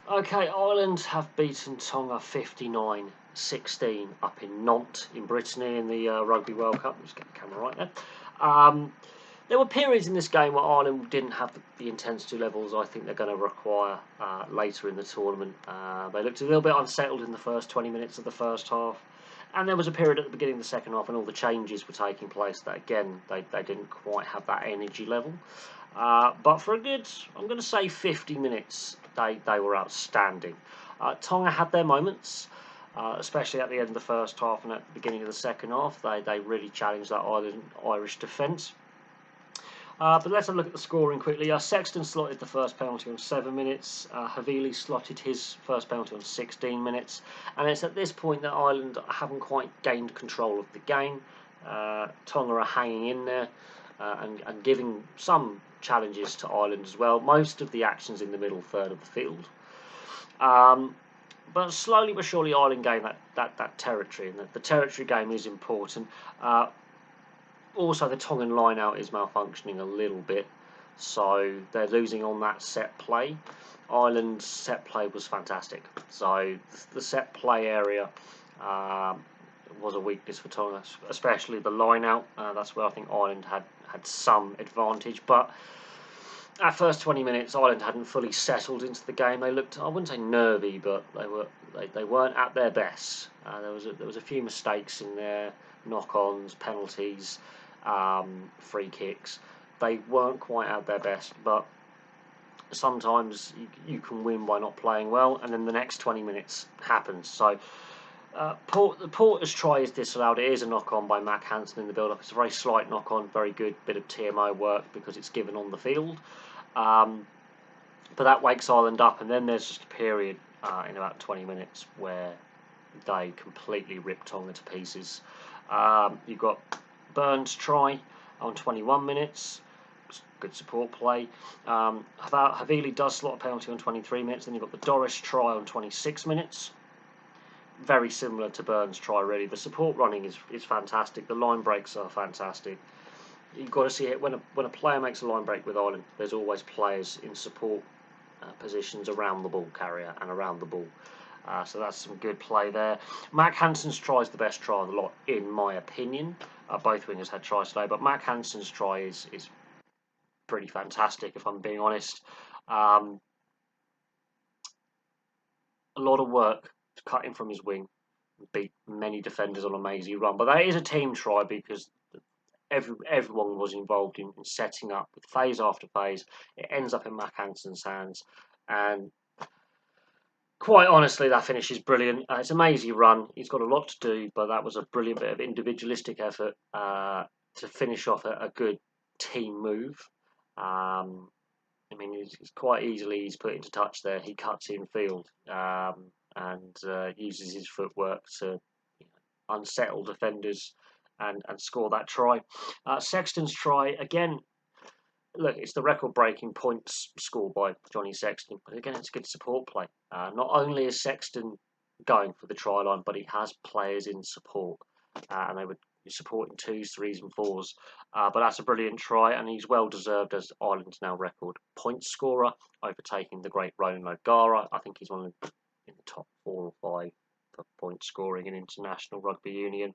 Okay, Ireland have beaten Tonga 59-16 up in Nantes in Brittany in the Rugby World Cup. Let's get the camera right there. There were periods in this game where Ireland didn't have the intensity levels I think they're going to require later in the tournament. They looked a little bit unsettled in the first 20 minutes of the first half. And there was a period at the beginning of the second half when all the changes were taking place that, again, they didn't quite have that energy level. But for a good, I'm going to say 50 minutes, they were outstanding. Tonga had their moments, especially at the end of the first half and at the beginning of the second half. They really challenged that Irish defence. But let's have a look at the scoring quickly. Sexton slotted the first penalty on 7 minutes. Havili slotted his first penalty on 16 minutes. And it's at this point that Ireland haven't quite gained control of the game. Tonga are hanging in there and giving some challenges to Ireland as well. Most of the actions in the middle third of the field. But slowly but surely Ireland gain that territory. And the territory game is important. Also, the Tongan line-out is malfunctioning a little bit, so they're losing on that set play. Ireland's set play was fantastic, so the set play area was a weakness for Tonga, especially the line-out. That's where I think Ireland had some advantage, but at first 20 minutes, Ireland hadn't fully settled into the game. They looked, I wouldn't say nervy, but they weren't at their best. There was a few mistakes in there, knock-ons, penalties, free kicks. They weren't quite at their best, but sometimes you can win by not playing well, and then the next 20 minutes happens. So the Porter's try is disallowed. It is a knock-on by Mac Hansen in the build-up. It's a very slight knock-on, very good bit of TMO work because it's given on the field. But that wakes Ireland up, and then there's just a period in about 20 minutes where they completely rip Tonga to pieces. You've got Burns' try on 21 minutes. Good support play. Havili does slot a penalty on 23 minutes. Then you've got the Doris try on 26 minutes. Very similar to Burns' try, really. The support running is fantastic. The line breaks are fantastic. You've got to see it when a player makes a line break with Ireland. There's always players in support positions around the ball carrier and around the ball. So that's some good play there. Mac Hansen's try is the best try of the lot, in my opinion. Both wingers had tries today, but Mac Hansen's try is pretty fantastic, if I'm being honest. A lot of work to cut him from his wing, beat many defenders on a mazy run. But that is a team try because everyone was involved in setting up with phase after phase. It ends up in Mac Hansen's hands, and quite honestly, that finish is brilliant. It's a mazy run. He's got a lot to do, but that was a brilliant bit of individualistic effort to finish off a good team move. I mean, he's quite easily he's put into touch there. He cuts in field and uses his footwork to unsettle defenders and score that try. Sexton's try, again, look, it's the record-breaking points scored by Jonny Sexton, but again, it's a good support play. Not only is Sexton going for the try line, but he has players in support, and they would support in 2s, 3s, and 4s. But that's a brilliant try, and he's well deserved as Ireland's now record point scorer, overtaking the great Ronan O'Gara. I think he's one of in the top 4 or 5 for point scoring in international rugby union.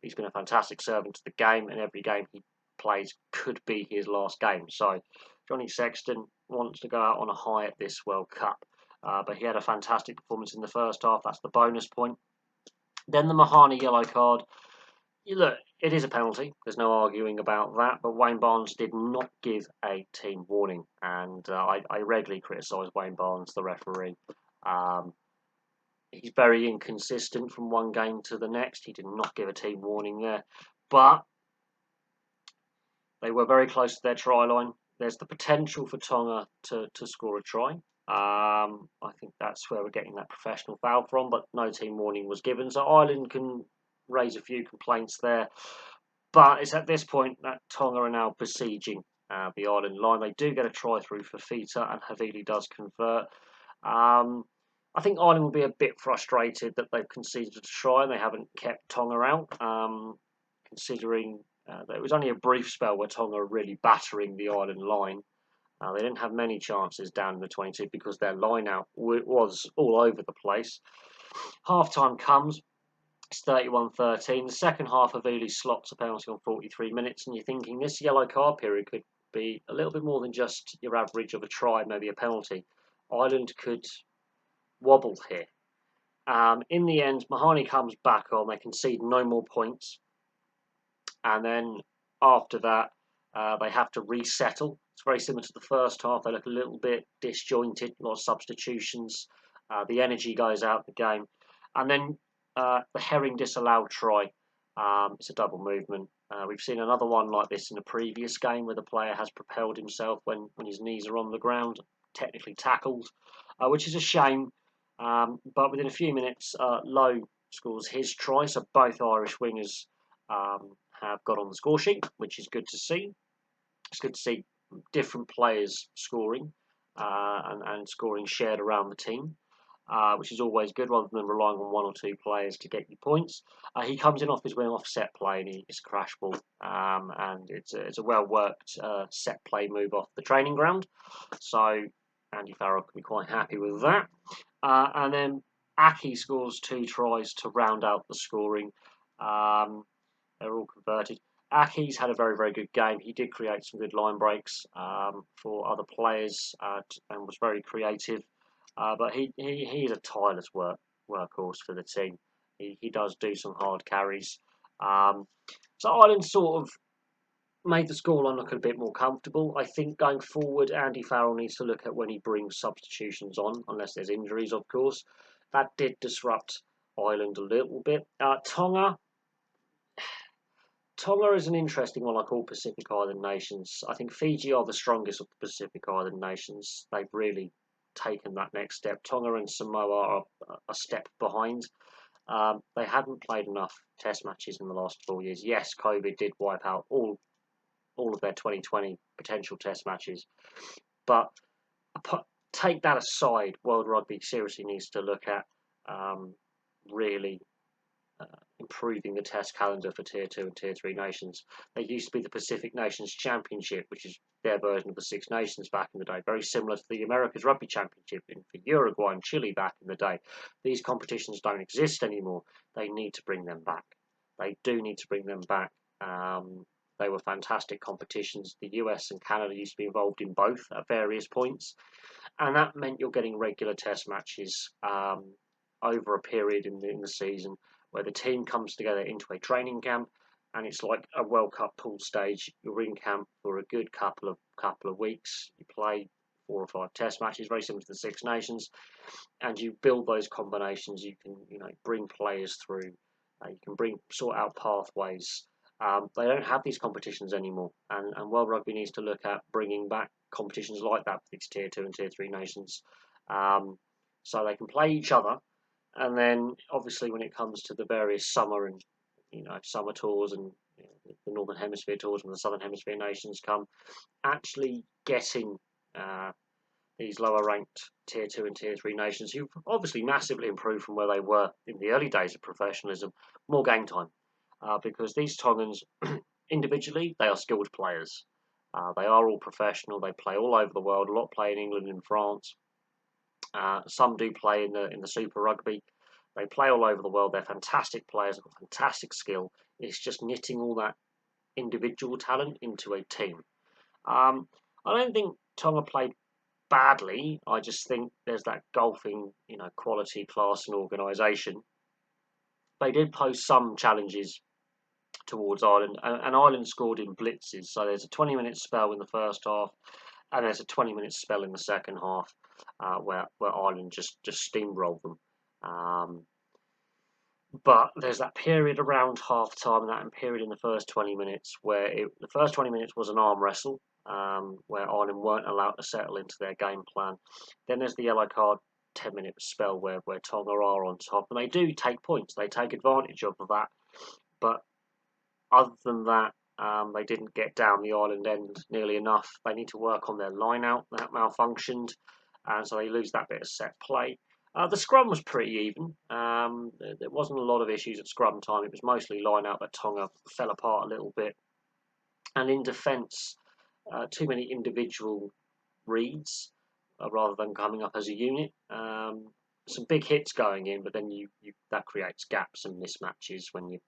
He's been a fantastic servant to the game, and every game he plays could be his last game. So Jonny Sexton wants to go out on a high at this World Cup, but he had a fantastic performance in the first half. That's the bonus point. Then the Mahoney yellow card. Look, it is a penalty. There's no arguing about that. But Wayne Barnes did not give a team warning, and I regularly criticise Wayne Barnes, the referee. He's very inconsistent from one game to the next. He did not give a team warning there, but they were very close to their try line. There's the potential for Tonga to score a try. I think that's where we're getting that professional foul from, but no team warning was given. So Ireland can raise a few complaints there. But it's at this point that Tonga are now besieging the Ireland line. They do get a try through for Fifita, and Havili does convert. I think Ireland will be a bit frustrated that they've conceded a try and they haven't kept Tonga out, considering that it was only a brief spell where Tonga were really battering the Ireland line. They didn't have many chances down in the 22 because their line-out was all over the place. Half-time comes. It's 31-13. The second half, Avili slots a penalty on 43 minutes, and you're thinking this yellow card period could be a little bit more than just your average of a try, maybe a penalty. Ireland could wobble here. In the end, Mahoney comes back on. They concede no more points. And then after that, they have to resettle. It's very similar to the first half. They look a little bit disjointed, a lot of substitutions. The energy goes out the game. And then the Herring disallowed try. It's a double movement. We've seen another one like this in a previous game where the player has propelled himself when his knees are on the ground, technically tackled, which is a shame. But within a few minutes, Lowe scores his try. So both Irish wingers have got on the score sheet, which is good to see. It's good to see different players scoring and scoring shared around the team, which is always good rather than relying on one or two players to get you points. He comes in off his wing offset play and it's a crash ball, and it's a well worked set play move off the training ground. So Andy Farrell can be quite happy with that. And then Aki scores 2 tries to round out the scoring. They're all converted. Aki's had a very, very good game. He did create some good line breaks for other players and was very creative. But he's a tireless workhorse for the team. He does do some hard carries. So Ireland sort of made the scoreline look a bit more comfortable. I think going forward, Andy Farrell needs to look at when he brings substitutions on, unless there's injuries, of course. That did disrupt Ireland a little bit. Tonga is an interesting one, like all Pacific Island nations. I think Fiji are the strongest of the Pacific Island nations. They've really taken that next step. Tonga and Samoa are a step behind. They hadn't played enough test matches in the last 4 years. Yes, COVID did wipe out all of their 2020 potential test matches. But take that aside, World Rugby seriously needs to look at really improving the test calendar for Tier 2 and Tier 3 nations. There used to be the Pacific Nations Championship, which is their version of the Six Nations back in the day, very similar to the America's Rugby Championship for Uruguay and Chile back in the day. These competitions don't exist anymore. They need to bring them back. They do need to bring them back. They were fantastic competitions. The US and Canada used to be involved in both at various points, and that meant you're getting regular test matches over a period in the season where the team comes together into a training camp, and it's like a World Cup pool stage. You're in camp for a good couple of weeks. You play 4 or 5 test matches, very similar to the Six Nations, and you build those combinations. You can bring players through. You can sort out pathways. They don't have these competitions anymore, and World Rugby needs to look at bringing back competitions like that for these Tier 2 and Tier 3 nations, so they can play each other. And then, obviously, when it comes to the various summer and summer tours and the Northern Hemisphere tours and the Southern Hemisphere nations come, actually getting these lower-ranked Tier 2 and Tier 3 nations, who've obviously massively improved from where they were in the early days of professionalism, more game time. Because these Tongans, individually, they are skilled players. They are all professional. They play all over the world. A lot play in England and France. Some do play in the Super Rugby. They play all over the world. They're fantastic players. They've got fantastic skill. It's just knitting all that individual talent into a team. I don't think Tonga played badly. I just think there's that golfing, quality, class, and organisation. They did pose some challenges towards Ireland, and Ireland scored in blitzes. So there's a 20-minute spell in the first half, and there's a 20-minute spell in the second half where Ireland just steamrolled them. But there's that period around half time and that period in the first 20 minutes where the first 20 minutes was an arm wrestle where Ireland weren't allowed to settle into their game plan. Then there's the yellow card 10-minute spell where Tonga are on top, and they do take points. They take advantage of that. But other than that, they didn't get down the Ireland end nearly enough. They need to work on their line-out. That malfunctioned, and so they lose that bit of set play. The scrum was pretty even. There wasn't a lot of issues at scrum time. It was mostly line-out, but Tonga fell apart a little bit. And in defence, too many individual reads rather than coming up as a unit. Some big hits going in, but then that creates gaps and mismatches when you're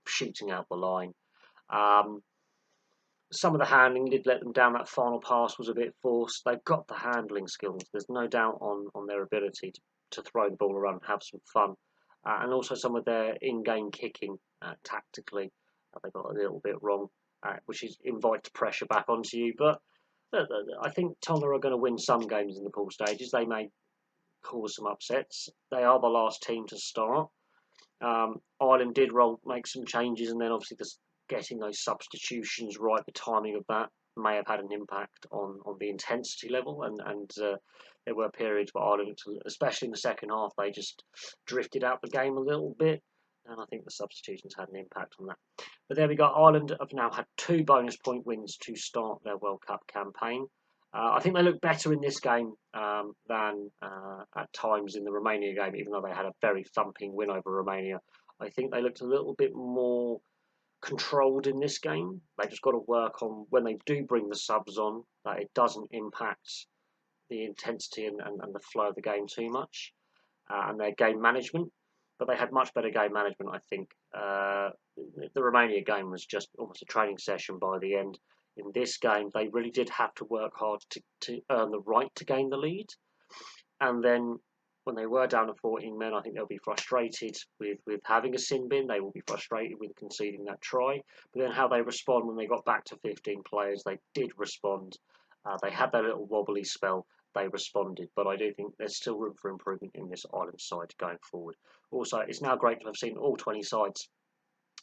shooting out the line. Some of the handling did let them down. That final pass was a bit forced. They've got the handling skills. There's no doubt on their ability to throw the ball around and have some fun. And also some of their in-game kicking tactically, they got a little bit wrong, which invites pressure back onto you. But I think Tonga are going to win some games in the pool stages. They may cause some upsets. They are the last team to start. Ireland did make some changes, and then obviously just getting those substitutions right, the timing of that may have had an impact on the intensity level, and there were periods where Ireland, especially in the second half, they just drifted out the game a little bit, and I think the substitutions had an impact on that. But there we go. Ireland have now had 2 bonus point wins to start their World Cup campaign. I think they look better in this game than at times in the Romania game, even though they had a very thumping win over Romania. I think they looked a little bit more controlled in this game. They just got to work on, when they do bring the subs on, that it doesn't impact the intensity and the flow of the game too much, and their game management. But they had much better game management, I think. The Romania game was just almost a training session by the end. In this game, they really did have to work hard to earn the right to gain the lead. And then when they were down to 14 men, I think they'll be frustrated with having a sin bin. They will be frustrated with conceding that try. But then how they respond when they got back to 15 players, they did respond. They had that little wobbly spell. They responded. But I do think there's still room for improvement in this Ireland side going forward. Also, it's now great to have seen all 20 sides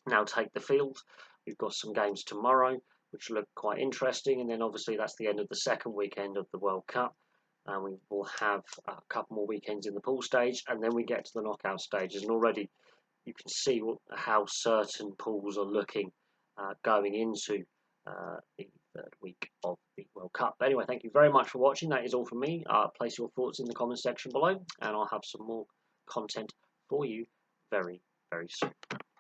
now take the field. We've got some games tomorrow, which look quite interesting. And then obviously that's the end of the second weekend of the World Cup. And we will have a couple more weekends in the pool stage, and then we get to the knockout stages. And already you can see how certain pools are looking going into the third week of the World Cup. But anyway, thank you very much for watching. That is all from me. Place your thoughts in the comment section below, and I'll have some more content for you very, very soon.